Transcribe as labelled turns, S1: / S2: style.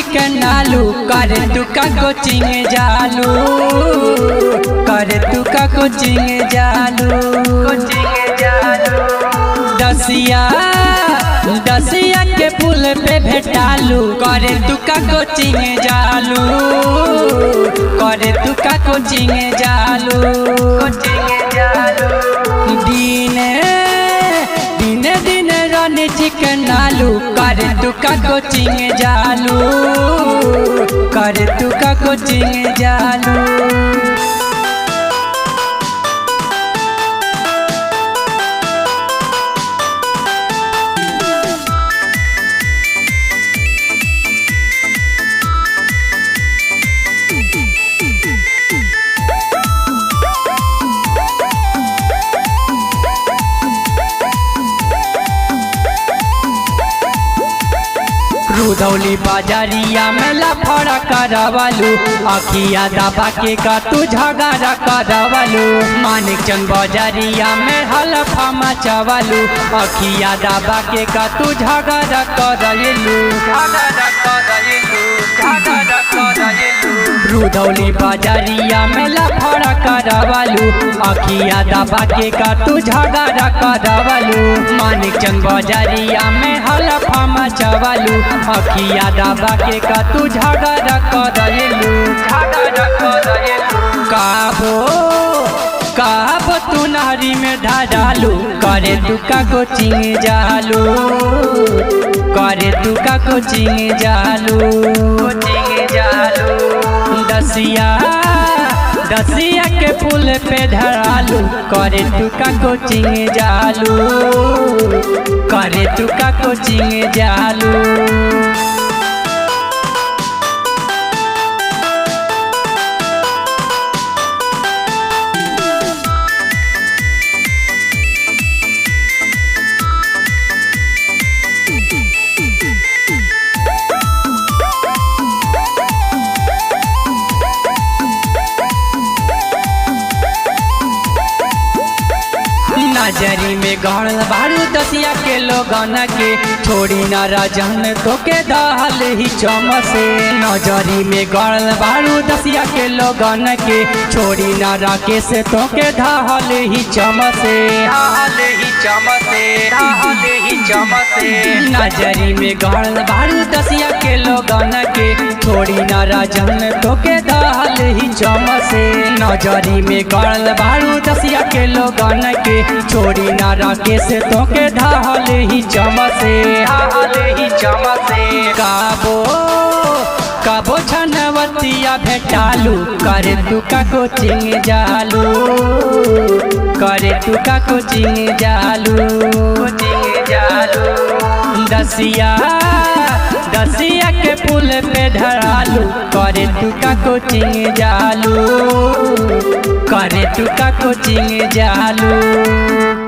S1: चिकन आलू करे तू का कोचिंग जालू करे तू का कोचिंग जालू दसिया के पुल पे भेटालू करे तू का कोचिंग जालू करे तू का कोचिंग जालू दिन रानी चिकन आलू करे तू का कोचिंग जालू करे तू का कोचिंग जालू। रुधौली बाजारिया में लफड़ा करवालू अखिया दबा के का तू झगड़ा करवालू मानिकचंद बाजारिया में हलफा मचवालू अखिया दबा के का तू झगड़ा करलू रुधौली बाजारिया में लफड़ा करवालू अखिया दबा के का तू झगड़ा करवालू मानिकचंद बाजारिया में हलफा मचवालू अखिया दबा के का तू झगड़ा करलू काबो तू नारी में ढालू करे तू का कोचिंग जालू करे तू का कोचिंग जालू दसिया के पुल पे धरालू करे तू का कोचिंग जालू करे तू का कोचिंग जालू। नजरी में गढ़ बारू दसिया के लोगन के छोड़ी न राजन तो के दहल ही चमसे नजरी में गढ़ बारू दसिया के लोगन के छोड़ी न राकेश तो के दहल ही चमसे नजरी में गढ़ बारू दसिया के लोगन के छोड़ी न राजन तो के दहल ही चमसे नजरी में गढ़ बारू दसिया के लोगन के छोड़ी ना राकेश तो के ढाल ही चमसे काबो छनवतिया भेटालू करे तू का कोचिंग जालू करे तू का कोचिंग जालू दसिया के पुल पे धरालू करे तू का कोचिंग जालू करे तू का कोचिंग जालू।